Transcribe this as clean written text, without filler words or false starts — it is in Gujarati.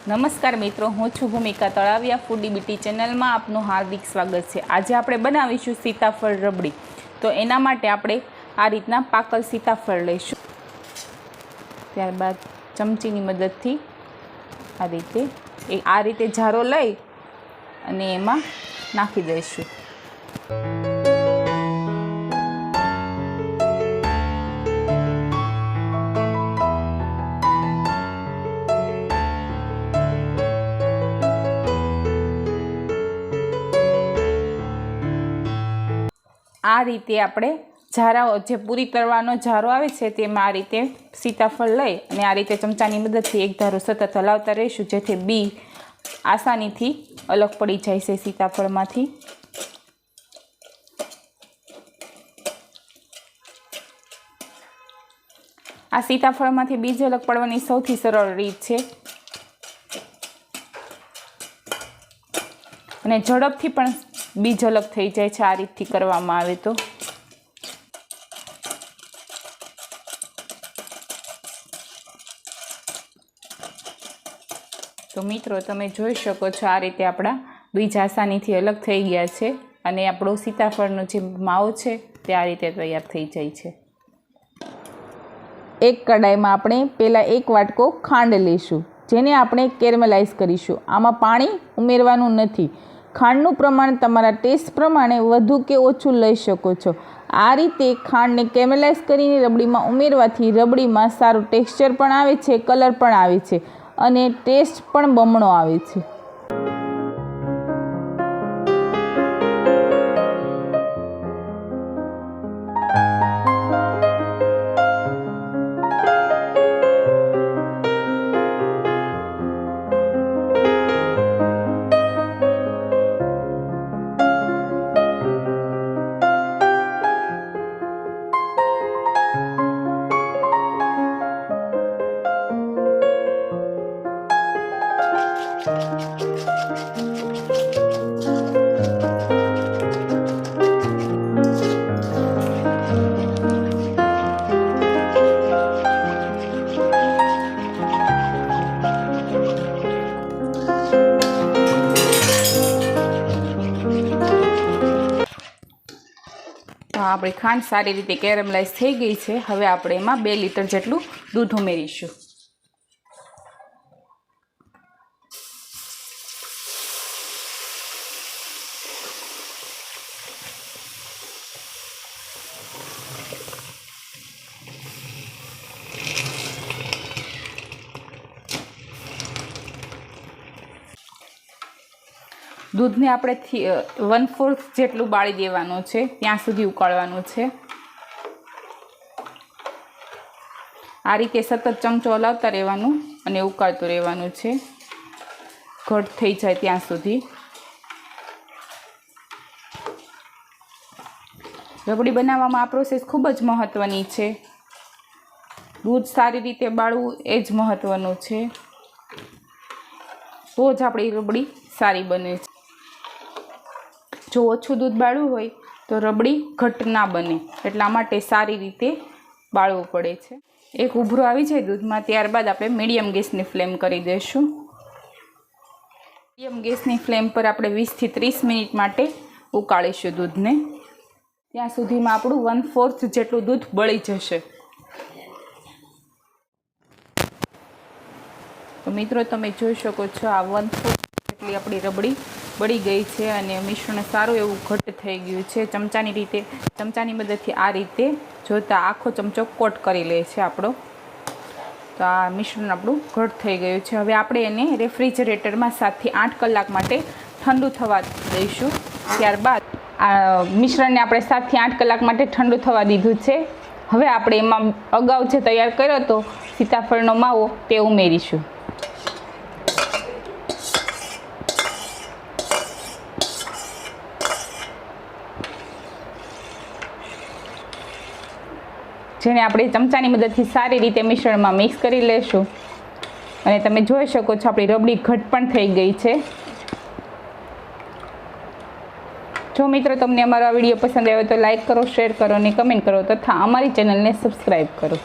નમસ્કાર મિત્રો, હું છું ભૂમિકા તળાવિયા. ફૂડીબીટી ચેનલમાં આપનું હાર્દિક સ્વાગત છે. આજે આપણે બનાવીશું સીતાફળ રબડી. તો એના માટે આપણે આ રીતના પાકલ સીતાફળ લઈશું. ત્યારબાદ ચમચીની મદદથી આ રીતે જારો લઈ અને એમાં નાખી દઈશું. આ રીતે આપણે જારા જે પૂરી તળવાનો જારો આવે છે તેમાં આ રીતે સીતાફળ લઈ અને આ રીતે ચમચાની મદદથી એક ધારો સતત હલાવતા રહીશું, જેથી બી આસાનીથી અલગ પડી જાય છે સીતાફળમાંથી. આ સીતાફળમાંથી બીજ અલગ પડવાની સૌથી સરળ રીત છે અને ઝડપથી પણ બીજ અલગ થઈ જાય છે આ રીતથી કરવામાં આવે તો. તો મિત્રો, તમે જોઈ શકો છો આ રીતે આપણા બીજ આસાનીથી અલગ થઈ ગયા છે અને આપણો સીતાફળનો જે માવો છે તે આ રીતે તૈયાર થઈ જાય છે. એક કડાઈમાં આપણે પહેલાં 1 વાટકો ખાંડ લઈશું, જેને આપણે કેરમલાઇઝ કરીશું. આમાં પાણી ઉમેરવાનું નથી. ખાંડનું પ્રમાણ તમારા ટેસ્ટ પ્રમાણે વધુ કે ઓછું લઈ શકો છો. આ રીતે ખાંડને કેરમલાઇઝ કરીને રબડીમાં ઉમેરવાથી રબડીમાં સારું ટેક્સચર પણ આવે છે, કલર પણ આવે છે અને ટેસ્ટ પણ બમણો આવે છે. આપણી ખાંડ સારી રીતે કેરમલાઇઝ થઈ ગઈ છે. હવે આપણે એમાં 2 લીટર જેટલું દૂધ ઉમેરીશું. દૂધને આપણે 1/4 જેટલું બાળી દેવાનું છે, ત્યાં સુધી ઉકાળવાનું છે. આ રીતે સતત ચમચો હલાવતા રહેવાનું અને ઉકાળતું રહેવાનું છે, ઘટ થઈ જાય ત્યાં સુધી. રબડી બનાવવામાં આ પ્રોસેસ ખૂબ જ મહત્ત્વની છે. દૂધ સારી રીતે બાળવું એ જ મહત્ત્વનું છે, તો જ આપણી રબડી સારી બને છે. જો ઓછું દૂધ બાળવું હોય તો રબડી ઘટ ના બને, એટલા માટે સારી રીતે બાળવું પડે છે. એક ઉભરો આવી જાય દૂધમાં, ત્યારબાદ આપણે મીડિયમ ગેસની ફ્લેમ કરી દઈશું. મીડિયમ ગેસની ફ્લેમ પર આપણે 20 થી 30 મિનિટ માટે ઉકાળીશું દૂધને. ત્યાં સુધીમાં આપણું 1/4 જેટલું દૂધ બળી જશે. તો મિત્રો, તમે જોઈ શકો છો આ 1/4 જેટલી આપણી રબડી બળી ગઈ છે અને મિશ્રણ સારું એવું ઘટ થઈ ગયું છે. ચમચાની મદદથી આ રીતે જોતાં આખો ચમચો કોટ કરી લે છે આપણો. તો આ મિશ્રણ આપણું ઘટ થઈ ગયું છે. હવે આપણે એને રેફ્રિજરેટરમાં 7 થી 8 કલાક માટે ઠંડુ થવા દઈશું. ત્યારબાદ આ મિશ્રણને આપણે 7 થી 8 કલાક માટે ઠંડુ થવા દીધું છે. હવે આપણે એમાં અગાઉ જે તૈયાર કર્યો હતો સીતાફળનો માવો તે ઉમેરીશું. જેને આપણે ચમચાની મદદથી સારી રીતે મિશ્રણમાં મિક્સ કરી લેશું. અને તમે જોઈ શકો છો આપણી રબડી ઘટ પણ થઈ ગઈ છે. જો મિત્રો તમને અમારો આ વિડીયો પસંદ આવ્યો તો લાઈક કરો, શેર કરો અને કમેન્ટ કરો તથા અમારી ચેનલને સબસ્ક્રાઈબ કરો.